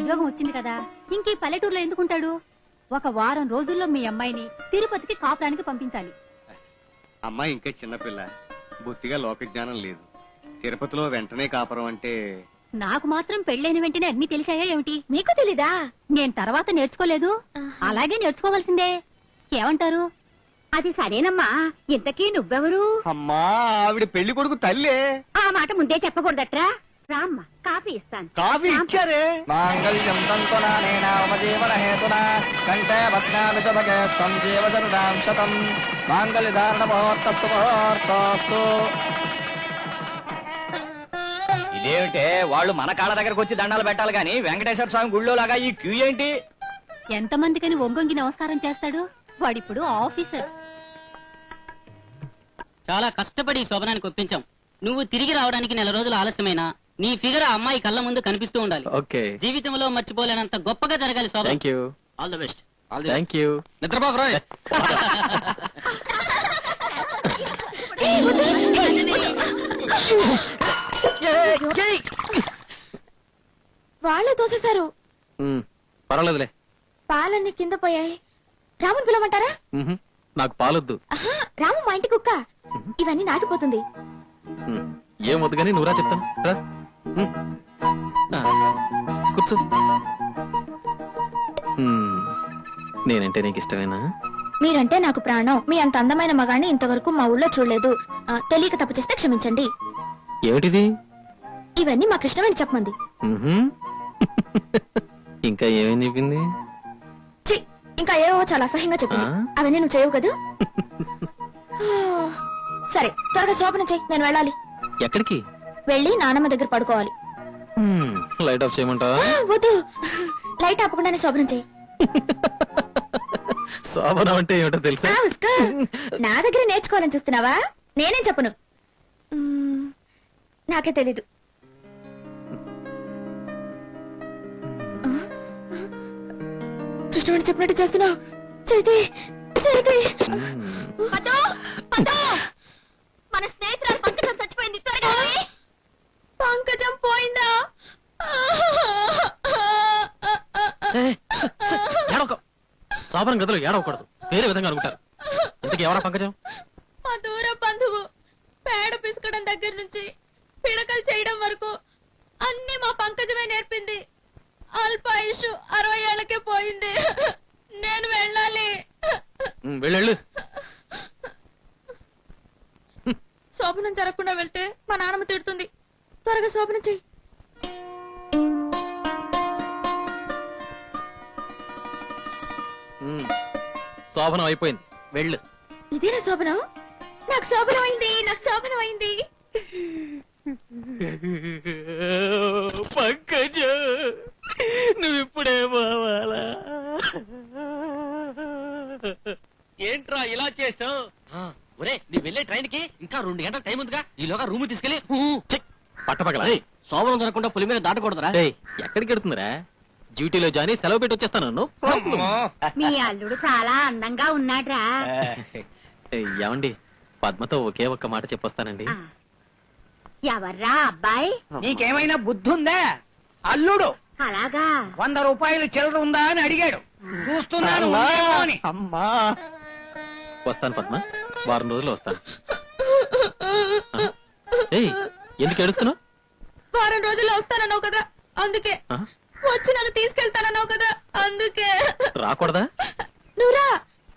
ఉద్యోగం వచ్చింది కదా, ఇంక ఈ పల్లెటూరులో ఎందుకుంటాడు? ఒక వారం రోజుల్లో మీ అమ్మాయిని తిరుపతికి కాపురానికి పంపించాలి. అమ్మాయి ఇంకా చిన్నపిల్ల, బొత్తిగా లోక జ్ఞానం లేదు. తిరుపతిలో వెంటనే కాపురం అంటే నాకు మాత్రం పెళ్ళైన వెంటనే అన్ని తెలిసాయా ఏమిటి? మీకు తెలీదా? నేను తర్వాత నేర్చుకోలేదు, అలాగే నేర్చుకోవాల్సిందే. ఏమంటారు? అది సరేనమ్మా, ఇంతకీ నువ్వెవరు? అమ్మా, ఆవిడ పెళ్లి కొడుకు తల్లే. ఆ మాట ముందే చెప్పకూడదట్రా. రామ్మా, కాఫీ ఇస్తాను. కాఫీ ఇచ్చారే. మాంగళ్యం తంతునా నేనామజీవన హేతునా కంఠే భద్నామి శుభగే త్వం జీవ శరదాం శతం మాంగళ్య ధారణ ముహూర్తస్సు ముహూర్తోస్తు. ఇదేమిటే వాళ్ళు మన కాళ్ళ దగ్గరకు వచ్చి దండాలు పెట్టాలి గాని వెంకటేశ్వర స్వామి గుళ్ళో లాగా ఈ క్యూ ఏంటి? ఎంతమందికని ఒంగొంగి నమస్కారం చేస్తాడు వాడిప్పుడు? ఆఫీసర్. చాలా కష్టపడి శోభనానికి ఒప్పించాం. నువ్వు తిరిగి రావడానికి నెల రోజులు ఆలస్యమైనా నీ ఫిగర్ ఆ అమ్మాయి కళ్ళ ముందు కనిపిస్తూ ఉండాలి. ఓకే, జీవితంలో మర్చిపోలేనంత గొప్పగా జరగాలి Shobhana. Thank you. All the best. Thank you. నిద్రపోకు రోయ్. వాళ్ళే తోసేశారు. పర్వాలేదులే. పాలన్నీ కింద పోయాయి. రాముని పిలవమంటారా? నాకు పాలొద్దు. రాము మా ఇంటి కుక్క. ఇవన్నీ నాటిపోతుంది. ఏం వద్దు గానీ నువ్వురా చెప్తాను. రా. కూర్చో. నేనంటే నీకు ఇష్టమేనా? మీరంటే నాకు ప్రాణం. మీ అంత అందమైన మగాన్ని ఇంతవరకు మా ఊళ్ళో చూడలేదు. తెలియక తప్పు చేస్తే క్షమించండి. ఏమిటిది? ఇవన్నీ మా కృష్ణవేణి చెప్పమంది. ఇంకా ఏమేం చెప్పింది? ఛీ, ఇంకా ఏవో చాలా అసహ్యంగా చెప్పింది. అవన్నీ నువ్వు చేయవు కదా? సరే, త్వరగా శోభన చెయ్యి, నేను వెళ్ళాలి. ఎక్కడికి? వెళ్ళి నానమ్మ దగ్గర పడుకోవాలి. లైట్ ఆఫ్ చేయమంటావా? వద్దు, లైట్ ఆపకుండానే శోభనం చెయ్యి. శోభనం అంటే ఏమిటో తెలుసా? నా దగ్గర నేర్చుకోవాలని చూస్తున్నావా? నేనేం చెప్పను. నాకే తెలీదు. కృష్ణుడు చెప్పినట్టు చేస్తున్నావు. చేతి చేతి. మన స్నేహితురాలు పంకజం చచ్చిపోయింది. త్వరగా పంకజం పోయిందా? శోభనం గదులు ఏడవకూడదు, వేరే విధంగా అనుకుంటారు. ఇంతకీ ఎవరా పంకజం? మా దూర బంధువు. పేడ పిసుకడం దగ్గర నుంచి పిడకలు చేయడం వరకు అన్ని మా పంకజమే నేర్పింది. అల్పాయుషు 60 ఏళ్లకే పోయింది. నేను వెళ్ళాలి. వెళ్ళు. శోభనం జరగకుండా వెళ్తే మా నాన్నమ్మ తిడుతుంది. త్వరగా శోభనం చెయ్యి. శోభనం అయిపోయింది, వెళ్ళు. ఇదేనా శోభనం? నాకు శోభనం అయింది, నాకు శోభనం అయింది. పంకజ, నువ్వు ఇప్పుడే పోవాలా? ఏంట్రా ఇలా చేసావు? ఒరే, నీ వెళ్ళే ట్రైన్ కి ఇంకా 2 గంటల టైం ఉందిగా. ఈలోగా రూమ్ తీసుకెళ్లి పట్టపగల శోభనం జరగకుండా పులి మీద దాటకూడదురా. ఎక్కడికి వెళ్తుందిరా? డ్యూటీలో జాని సెలవు పెట్టి వచ్చేస్తాను. మీ అల్లుడు చాలా అందంగా ఉన్నాడ్రా. ఏమండి, పద్మతో ఒకే ఒక్క మాట చెప్పొస్తానండి. ఎవర్రా అబ్బాయి? నీకేమైనా బుద్ధి ఉందా? అల్లుడు అలాగా? 100 రూపాయలు చిల్లర ఉందా అని అడిగాడు. చూస్తున్నాను. అమ్మా, వస్తాను పద్మ, వారం రోజుల్లో వస్తాను. ఎందుకు ఏడుస్తున్నావు? వారం రోజుల్లో వస్తానన్నావు కదా, అందుకే. వచ్చి నన్ను తీసుకెళ్తానన్నావు కదా, అందుకే. రాకూడదా? నువ్వురా,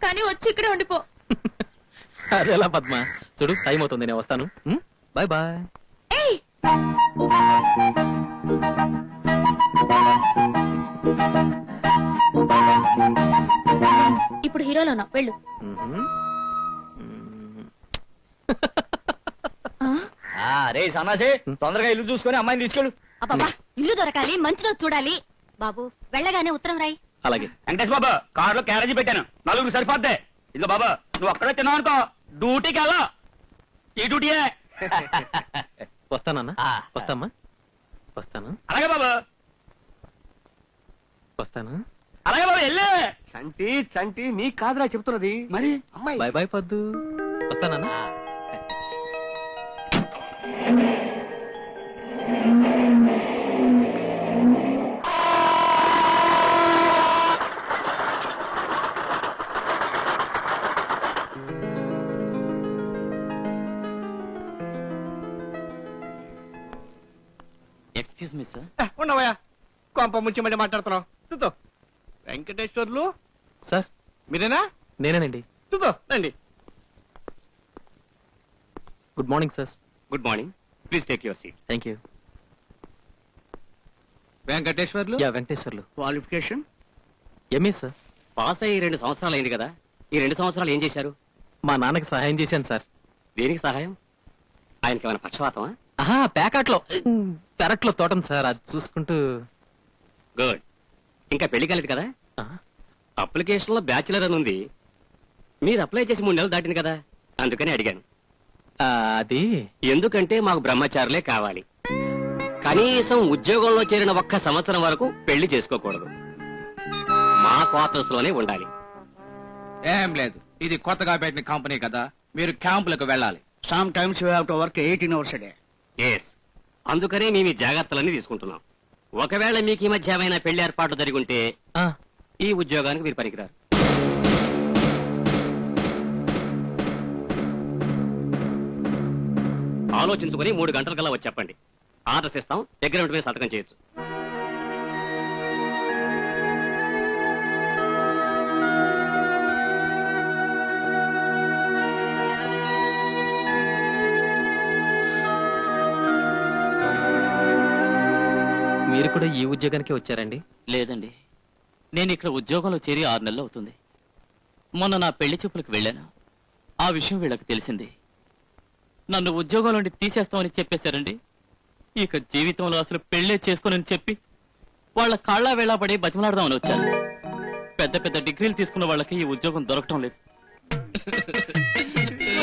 కానీ వచ్చి ఇక్కడే ఉండిపో. అదేలా పద్మ, చూడు టైం అవుతుంది, నేను వస్తాను. Bye bye. ఇప్పుడు హీరోలోనా? వెళ్ళు. రే సన్నాసి, తొందరగా ఇల్లు చూసుకుని అమ్మాయిని తీసుకెళ్ళు. అబ్బా, ఇల్లు దొరకాలి, మంచి రోజు చూడాలి. బాబు, వెళ్ళగానే ఉత్తరం రాయి. అలాగే. వెంకటేష్ బాబు, కారులో క్యారేజీ పెట్టాను, 4 సరిపోద్ది. ఇదిగో బాబా, నువ్వు అక్కడే తిన్నావు అనుకో, డ్యూటీకి వెళ్ళా. ఈ డ్యూటీయే. వస్తానన్నా, వస్తామ్మా, వస్తాను. అలాగే బాబా, వస్తాను. అలాగే బాబా, వెళ్ళే. చంటి చంటి, నీ కాదురా చెప్తున్నది. మరి అమ్మాయి. బాయ్ బాయ్ పద్దు, వస్తానన్నా. Excuse me sir. ఉండవయ్యా, కొంప ముంచి మళ్ళీ మాట్లాడుతున్నావు. చూద్దాం. వెంకటేశ్వర్లు సార్ మీరేనా? నేనేనండి. చూద్దాం రండి. Good morning sir. Good morning, please take your seat. Thank you. Venkateswarlu yeah Venkateswarlu. Qualification MA sir. Pass అయ్యి 2 సంవత్సరాలు అయింది కదా, ఈ 2 సంవత్సరాలు ఏం చేశారు? మా నాన్నకి సహాయం చేశాను సార్. దేనికి సహాయం? ఆయనకి ఏమైనా పక్షవాతమా? ఆహా, ప్యాకెట్లో పెరట్లో తోటం సార్, అది చూసుకుంటూ. గుడ్. ఇంకా పెళ్లి కాలేదు కదా? ఆ, అప్లికేషన్ లో బ్యాచులర్ అని ఉంది. మీరు అప్లై చేసి 3 నెలలు దాటింది కదా, అందుకని అడిగాను. అది ఎందుకంటే మాకు బ్రహ్మచారులే కావాలి. కనీసం ఉద్యోగంలో చేరిన 1 సంవత్సరం వరకు పెళ్లి చేసుకోకూడదు. మా క్వార్టర్స్ లోనే ఉండాలి. ఏం లేదు, ఇది కొత్తగా పెట్టిన కంపెనీ కదా, మీరు క్యాంపులకు వెళ్ళాలి. Some times you have to work 18 hours a day. Yes, అందుకనే మేము ఈ జాగ్రత్తలన్నీ తీసుకుంటున్నాం. ఒకవేళ మీకు ఈ మధ్య ఏమైనా పెళ్లి ఏర్పాట్లు జరిగి ఉంటే ఆ, ఈ ఉద్యోగానికి మీరు పనికిరారు. ఆలోచించుకుని 3 గంటల కల్లా వచ్చి చెప్పండి. ఆర్డర్స్ ఇస్తాం, అగ్రిమెంట్ మీద సంతకం చేయొచ్చు. మీరు కూడా ఈ ఉద్యోగానికి వచ్చారండి? లేదండి, నేను ఇక్కడ ఉద్యోగంలో చేరి 6 నెలలు అవుతుంది. మొన్న నా పెళ్లి చూపులకు వెళ్ళాను. ఆ విషయం వీళ్ళకి తెలిసింది. నన్ను ఉద్యోగం నుండి తీసేస్తామని చెప్పేశారండి. ఇక జీవితంలో అసలు పెళ్లే చేసుకోనని చెప్పి వాళ్ళ కాళ్ళ వేళ పడి బతిమలాడదామని వచ్చాను. పెద్ద పెద్ద డిగ్రీలు తీసుకున్న వాళ్ళకి ఈ ఉద్యోగం దొరకటం లేదు.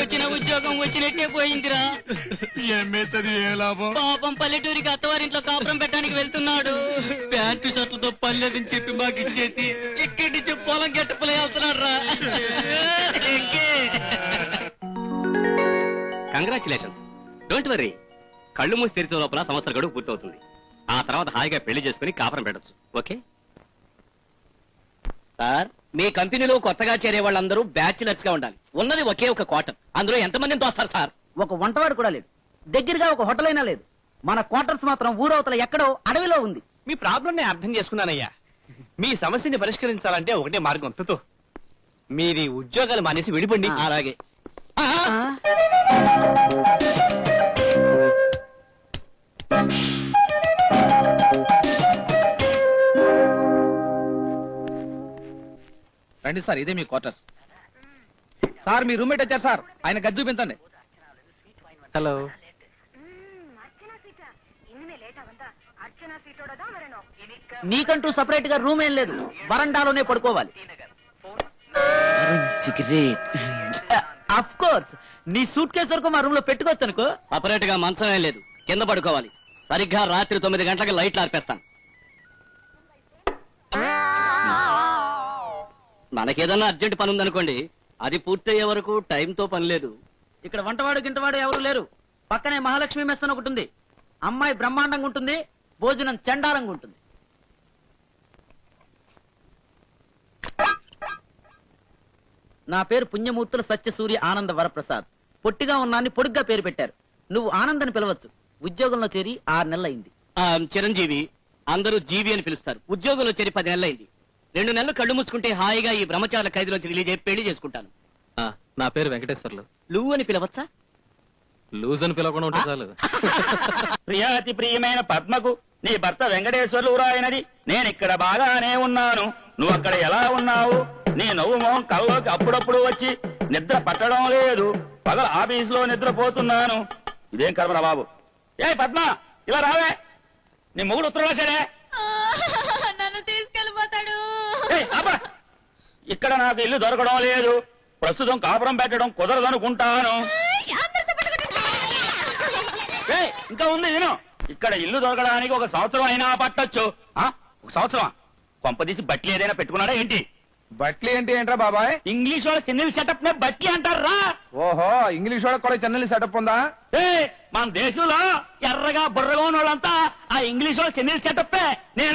వచ్చిన ఉద్యోగం వచ్చినట్టే పోయిందిరా. పాపం పల్లెటూరికి అత్తవారింట్లో కాపురం పెట్టడానికి వెళ్తున్నాడు. ప్యాంటు షర్ట్లతో పనిలేదని చెప్పి మాకు ఇచ్చేసి ఇక్కడి నుంచి పొలం గట్టుపలే వెళ్తున్నాడు రా. కంగ్రాచులేషన్స్. డోంట్ వర్రీ, కళ్ళు మూసి తెరిచే లోపల సంవత్సర గడువు పూర్తవుతుంది. ఆ తర్వాత హాయిగా పెళ్లి చేసుకుని కాపురం పెట్టచ్చు. ఓకే సార్, మీ కంపెనీలో కొత్తగా చేరే వాళ్ళందరూ బ్యాచులర్స్ గా ఉండాలి. ఉన్నది ఒకే ఒక క్వార్టర్, అందులో ఎంతమందిని తోస్తారు సార్? ఒక వంటవాడు కూడా లేడు, దగ్గరగా ఒక హోటల్ అయినా లేదు. మన క్వార్టర్స్ మాత్రం ఊరవతల ఎక్కడో అడవిలో ఉంది. మీ ప్రాబ్లం నేను అర్థం చేసుకున్నానయ్యా. మీ సమస్యని పరిష్కరించాలంటే ఒకటే మార్గం. తుతో మీరు ఈ ఉద్యోగాలు మానేసి విడిపండి. అలాగే. రండి సార్, ఇదే మీ క్వార్టర్స్. సార్, మీ రూమ్మేట్ వచ్చారు సార్, ఆయన గది చూపించండి. హలో. నీకంటూ సపరేట్ గా రూమ్ ఏం లేదు, వరండాలోనే పడుకోవాలి. సిగరెట్. అఫ్ కోర్స్, నీ సూట్ కేసు వరకు మా రూమ్ లో పెట్టుకోవచ్చు అనుకో. సపరేట్ గా మంచం ఏం లేదు, కింద పడుకోవాలి. సరిగ్గా రాత్రి 9 గంటలకు లైట్లు ఆర్పేస్తాను. మనకేదన్నా అర్జెంట్ పని ఉందనుకోండి, అది పూర్తయ్యే వరకు టైంతో పని లేదు. ఇక్కడ వంటవాడు గింటవాడు ఎవరు లేరు. పక్కనే మహాలక్ష్మి మెస్ అని ఒకటి ఉంది. అమ్మాయి బ్రహ్మాండంగా ఉంటుంది, భోజనం చండాలంగా ఉంటుంది. నా పేరు పుణ్యమూర్తుల సత్యసూర్య ఆనంద వరప్రసాద్. పొట్టిగా ఉన్నాన్ని పొడుగ్గా పేరు పెట్టారు. నువ్వు ఆనంద్ అని పిలవచ్చు. ఉద్యోగంలో చేరి 6 నెలలైంది. చిరంజీవి, అందరూ జీవి అని పిలుస్తారు. ఉద్యోగంలో చేరి 10 నెలలైంది. 2 నెలలు కళ్ళు మూసుకుంటే హాయిగా ఈ బ్రహ్మచారుల ఖైదులోంచి రిలీజ్ అయ్యి పెళ్లి చేసుకుంటాను. ఆ, నా పేరు వెంకటేశ్వర్లు. నువ్వు అని పిలవచ్చా? లూజ్ అని పిలవకుండా ఉంటే చాలు. ప్రియాతి ప్రియమైన పద్మకు నీ భర్త వెంకటేశ్వర్లు రాయనది. నేనిక్కడ బాగానే ఉన్నాను, నువ్వు అక్కడ ఎలా ఉన్నావు? నీ నవ్వు మొహం కల్లోకి అప్పుడప్పుడు వచ్చి నిద్ర పట్టడం లేదు. పగల ఆఫీసులో నిద్రపోతున్నాను. ఇదేం కర్మరా బాబు. ఏ పద్మ, ఇలా రావే. నీ మొగుడు ఉత్తరం రాశాడే. నన్ను తీసుకెళ్ళిపోతాడు. ఏయ్, ఆపరా. ఇక్కడ నాకు ఇల్లు దొరకడం లేదు, ప్రస్తుతం కాపురం పెట్టడం కుదరదనుకుంటాను. ఏయ్, ఇంకా ఉంది విను. ఇక్కడ ఇల్లు దొరకడానికి 1 సంవత్సరం అయినా పట్టొచ్చు. 1 సంవత్సరం కొంపదీసి బట్టి ఏదైనా పెట్టుకున్నాడా ఏంటి? బట్లీ అంటే ఏంట్రా బాబాయ్? ఇంగ్లీష్ వాళ్ళ చెన్నెల్ సెటప్ నే బట్టి అంటారా? ఓహో, ఇంగ్లీష్ వాళ్ళకి కూడా చెన్నెల్ సెటప్ ఉందా? మన దేశంలో ఎర్రగా బుర్రగా ఉన్న వాళ్ళంతా ఆ ఇంగ్లీష్ వాళ్ళ చెన్నెల్ సెటప్. నేను